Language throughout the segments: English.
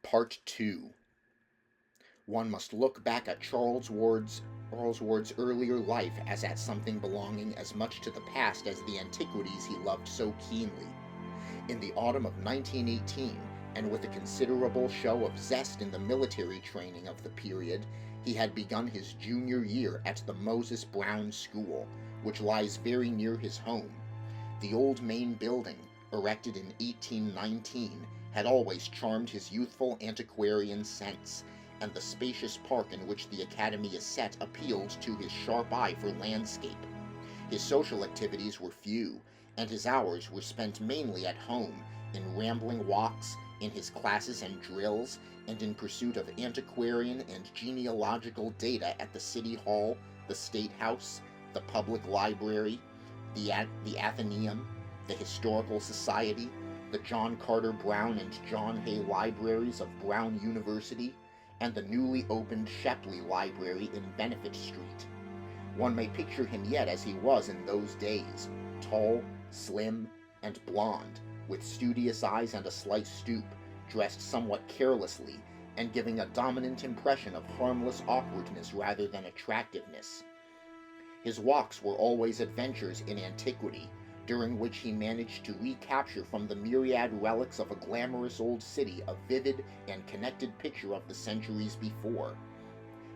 Part 2. One must look back at Charles Ward's earlier life as at something belonging as much to the past as the antiquities he loved so keenly. In the autumn of 1918, and with a considerable show of zest in the military training of the period, he had begun his junior year at the Moses Brown School, which lies very near his home. The old main building, erected in 1819, had always charmed his youthful antiquarian sense, and the spacious park in which the academy is set appealed to his sharp eye for landscape. His social activities were few, and his hours were spent mainly at home, in rambling walks, in his classes and drills, and in pursuit of antiquarian and genealogical data at the City Hall, the State House, the Public Library, the Athenaeum, the Historical Society, the John Carter Brown and John Hay Libraries of Brown University, and the newly opened Shepley Library in Benefit Street. One may picture him yet as he was in those days, tall, slim, and blond, with studious eyes and a slight stoop, dressed somewhat carelessly, and giving a dominant impression of harmless awkwardness rather than attractiveness. His walks were always adventures in antiquity, during which he managed to recapture from the myriad relics of a glamorous old city a vivid and connected picture of the centuries before.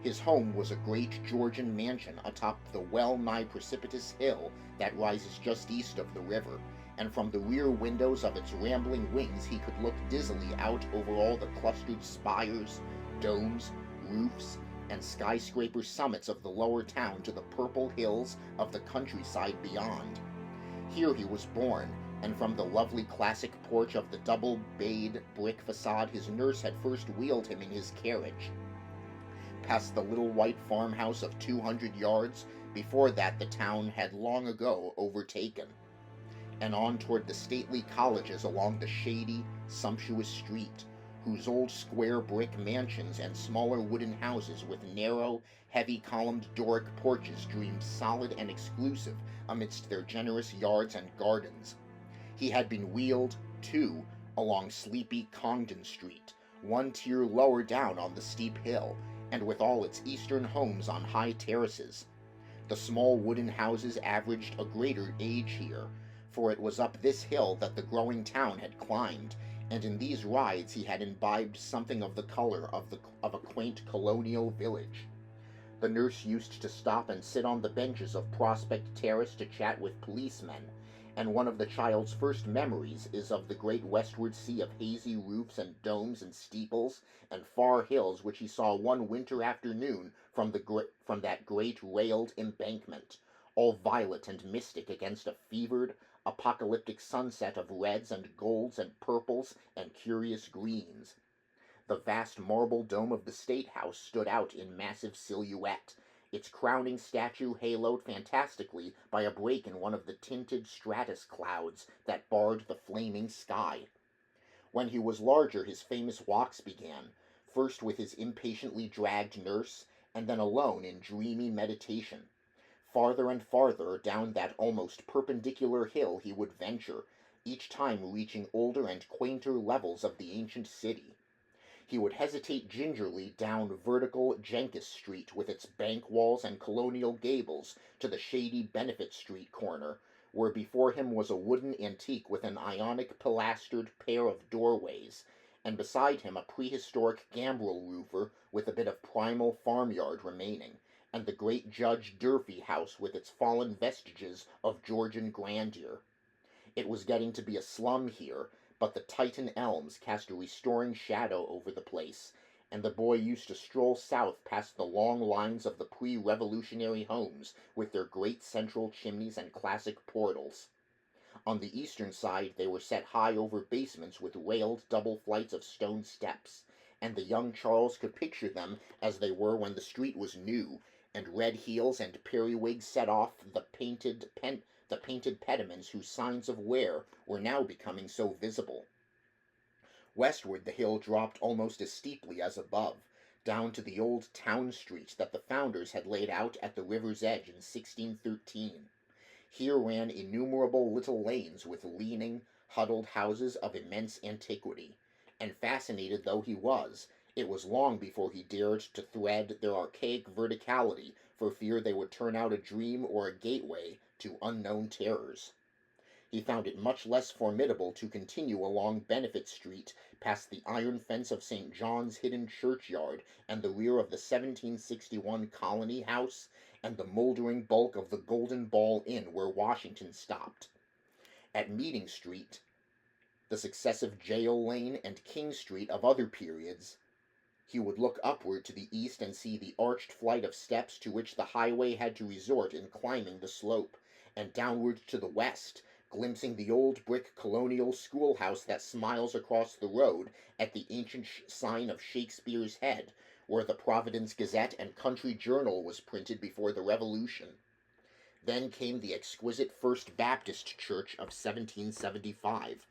His home was a great Georgian mansion atop the well-nigh precipitous hill that rises just east of the river, and from the rear windows of its rambling wings he could look dizzily out over all the clustered spires, domes, roofs, and skyscraper summits of the lower town to the purple hills of the countryside beyond. Here he was born, and from the lovely classic porch of the double-bayed brick facade his nurse had first wheeled him in his carriage. Past the little white farmhouse of 200 yards, before that the town had long ago overtaken, and on toward the stately colleges along the shady, sumptuous street, whose old square brick mansions and smaller wooden houses with narrow, heavy-columned Doric porches dreamed solid and exclusive amidst their generous yards and gardens. He had been wheeled, too, along sleepy Congdon Street, one tier lower down on the steep hill, and with all its eastern homes on high terraces. The small wooden houses averaged a greater age here, for it was up this hill that the growing town had climbed, and in these rides he had imbibed something of the color of a quaint colonial village. The nurse used to stop and sit on the benches of Prospect Terrace to chat with policemen, and one of the child's first memories is of the great westward sea of hazy roofs and domes and steeples and far hills which he saw one winter afternoon from that great railed embankment, all violet and mystic against a fevered, apocalyptic sunset of reds and golds and purples and curious greens. The vast marble dome of the State House stood out in massive silhouette, its crowning statue haloed fantastically by a break in one of the tinted stratus clouds that barred the flaming sky. When he was larger his famous walks began, first with his impatiently dragged nurse, and then alone in dreamy meditation. Farther and farther down that almost perpendicular hill he would venture, each time reaching older and quainter levels of the ancient city. He would hesitate gingerly down vertical Jenkins Street with its bank walls and colonial gables to the shady Benefit Street corner, where before him was a wooden antique with an Ionic pilastered pair of doorways, and beside him a prehistoric gambrel roofer with a bit of primal farmyard remaining, and the great Judge Durfee house with its fallen vestiges of Georgian grandeur. It was getting to be a slum here, but the Titan elms cast a restoring shadow over the place, and the boy used to stroll south past the long lines of the pre-revolutionary homes with their great central chimneys and classic portals. On the eastern side they were set high over basements with railed double flights of stone steps, and the young Charles could picture them as they were when the street was new, and red heels and periwigs set off the painted pediments whose signs of wear were now becoming so visible. Westward the hill dropped almost as steeply as above, down to the old town street that the founders had laid out at the river's edge in 1613. Here ran innumerable little lanes with leaning, huddled houses of immense antiquity, and fascinated though he was, it was long before he dared to thread their archaic verticality for fear they would turn out a dream or a gateway to unknown terrors. He found it much less formidable to continue along Benefit Street past the iron fence of St. John's hidden churchyard and the rear of the 1761 Colony House and the mouldering bulk of the Golden Ball Inn where Washington stopped. At Meeting Street, the successive Jail Lane and King Street of other periods, he would look upward to the east and see the arched flight of steps to which the highway had to resort in climbing the slope, and downward to the west, glimpsing the old brick colonial schoolhouse that smiles across the road at the ancient sign of Shakespeare's Head, where the Providence Gazette and Country Journal was printed before the Revolution. Then came the exquisite First Baptist Church of 1775,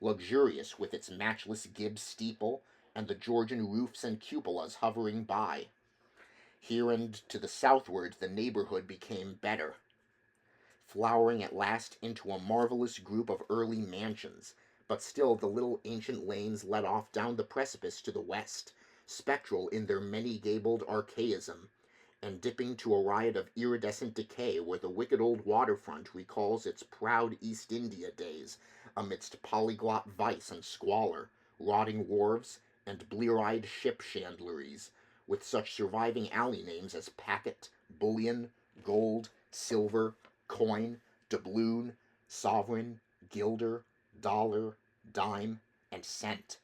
luxurious with its matchless Gibbs steeple and the Georgian roofs and cupolas hovering by. Here and to the southward the neighborhood became better, flowering at last into a marvelous group of early mansions, but still the little ancient lanes led off down the precipice to the west, spectral in their many-gabled archaism, and dipping to a riot of iridescent decay where the wicked old waterfront recalls its proud East India days, amidst polyglot vice and squalor, rotting wharves, and blear-eyed ship chandleries, with such surviving alley names as Packet, Bullion, Gold, Silver, Coin, Doubloon, Sovereign, Guilder, Dollar, Dime, and Cent.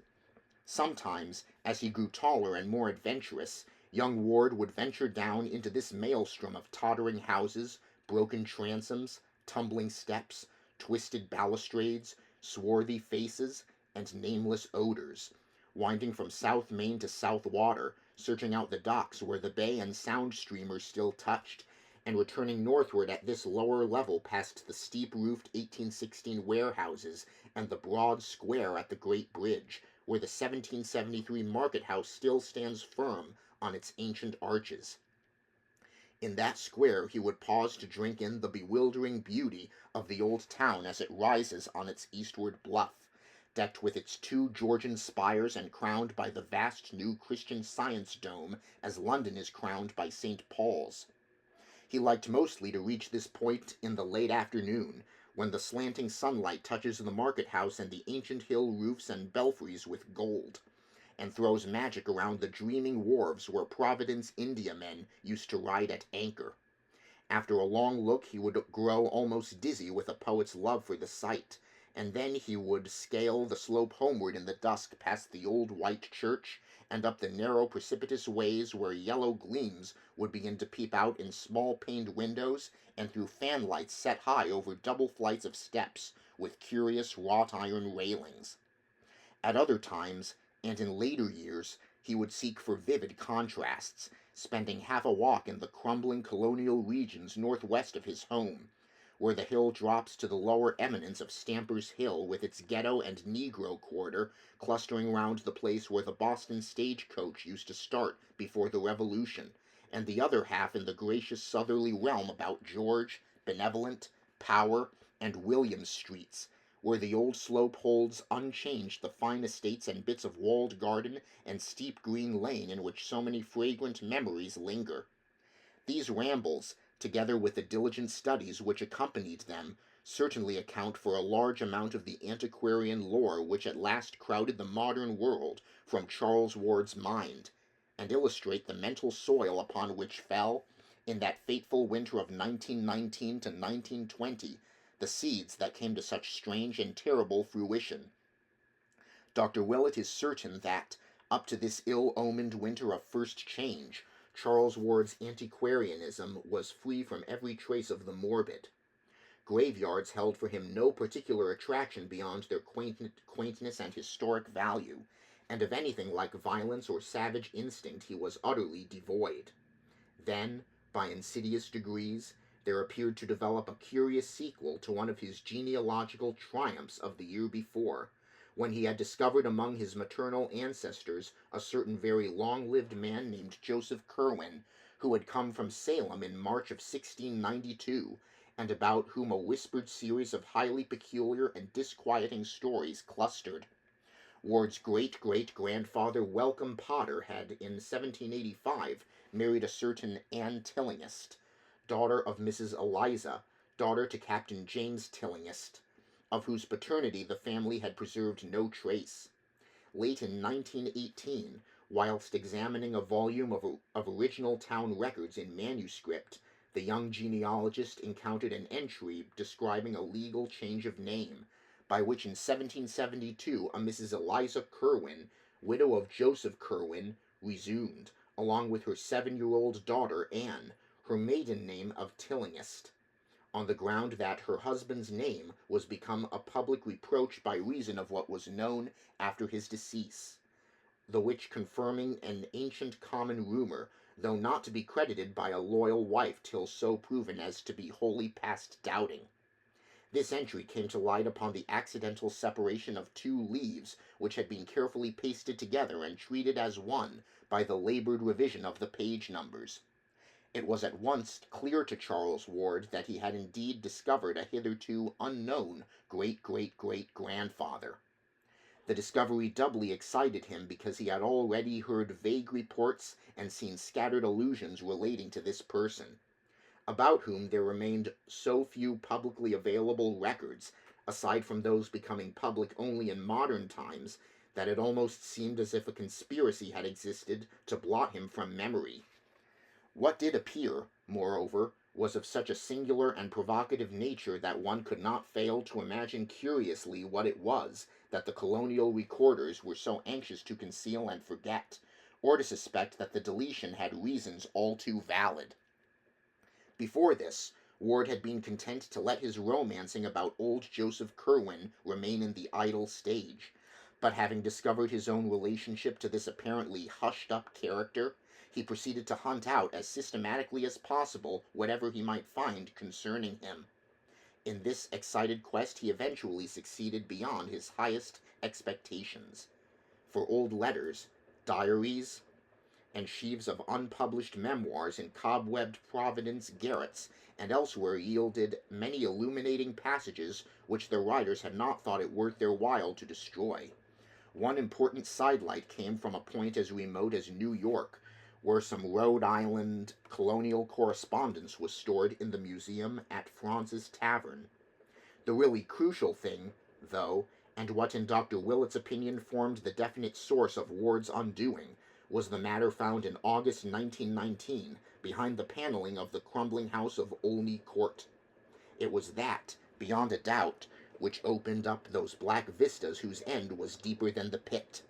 Sometimes, as he grew taller and more adventurous, young Ward would venture down into this maelstrom of tottering houses, broken transoms, tumbling steps, twisted balustrades, swarthy faces, and nameless odors, winding from South Main to South Water, searching out the docks where the bay and sound streamers still touched, and returning northward at this lower level past the steep-roofed 1816 warehouses and the broad square at the Great Bridge, where the 1773 market house still stands firm on its ancient arches. In that square he would pause to drink in the bewildering beauty of the old town as it rises on its eastward bluff, decked with its two Georgian spires and crowned by the vast new Christian Science dome as London is crowned by St. Paul's. He liked mostly to reach this point in the late afternoon, when the slanting sunlight touches the market house and the ancient hill roofs and belfries with gold, and throws magic around the dreaming wharves where Providence Indiamen used to ride at anchor. After a long look he would grow almost dizzy with a poet's love for the sight, and then he would scale the slope homeward in the dusk past the old white church, and up the narrow precipitous ways where yellow gleams would begin to peep out in small-paned windows and through fanlights set high over double flights of steps with curious wrought-iron railings. At other times, and in later years, he would seek for vivid contrasts, spending half a walk in the crumbling colonial regions northwest of his home, where the hill drops to the lower eminence of Stamper's Hill with its ghetto and Negro quarter clustering round the place where the Boston stagecoach used to start before the Revolution, and the other half in the gracious southerly realm about George, Benevolent, Power, and William streets, where the old slope holds unchanged the fine estates and bits of walled garden and steep green lane in which so many fragrant memories linger. These rambles, together with the diligent studies which accompanied them, certainly account for a large amount of the antiquarian lore which at last crowded the modern world from Charles Ward's mind, and illustrate the mental soil upon which fell, in that fateful winter of 1919 to 1920, the seeds that came to such strange and terrible fruition. Dr. Willett is certain that, up to this ill-omened winter of first change, Charles Ward's antiquarianism was free from every trace of the morbid. Graveyards held for him no particular attraction beyond their quaintness and historic value, and of anything like violence or savage instinct he was utterly devoid. Then, by insidious degrees, there appeared to develop a curious sequel to one of his genealogical triumphs of the year before, when he had discovered among his maternal ancestors a certain very long-lived man named Joseph Curwen, who had come from Salem in March of 1692, and about whom a whispered series of highly peculiar and disquieting stories clustered. Ward's great-great-grandfather Welcome Potter had in 1785 married a certain Anne Tillingist, daughter of Mrs. Eliza, daughter to Captain James Tillingist, of whose paternity the family had preserved no trace. Late in 1918, whilst examining a volume of original town records in manuscript, the young genealogist encountered an entry describing a legal change of name, by which in 1772 a Mrs. Eliza Curwen, widow of Joseph Curwen, resumed, along with her 7-year-old daughter Anne, her maiden name of Tillingist, on the ground that her husband's name was become a public reproach by reason of what was known after his decease, the which confirming an ancient common rumour, though not to be credited by a loyal wife till so proven as to be wholly past doubting. This entry came to light upon the accidental separation of 2 leaves which had been carefully pasted together and treated as one by the laboured revision of the page numbers. It was at once clear to Charles Ward that he had indeed discovered a hitherto unknown great-great-great-grandfather. The discovery doubly excited him because he had already heard vague reports and seen scattered allusions relating to this person, about whom there remained so few publicly available records, aside from those becoming public only in modern times, that it almost seemed as if a conspiracy had existed to blot him from memory. What did appear, moreover, was of such a singular and provocative nature that one could not fail to imagine curiously what it was that the colonial recorders were so anxious to conceal and forget, or to suspect that the deletion had reasons all too valid. Before this, Ward had been content to let his romancing about old Joseph Curwen remain in the idle stage, but having discovered his own relationship to this apparently hushed-up character, he proceeded to hunt out as systematically as possible whatever he might find concerning him. In this excited quest he eventually succeeded beyond his highest expectations, for old letters, diaries, and sheaves of unpublished memoirs in cobwebbed Providence garrets and elsewhere yielded many illuminating passages which their writers had not thought it worth their while to destroy. One important sidelight came from a point as remote as New York, where some Rhode Island colonial correspondence was stored in the museum at Franz's Tavern. The really crucial thing, though, and what in Dr. Willett's opinion formed the definite source of Ward's undoing, was the matter found in August 1919 behind the paneling of the crumbling house of Olney Court. It was that, beyond a doubt, which opened up those black vistas whose end was deeper than the pit.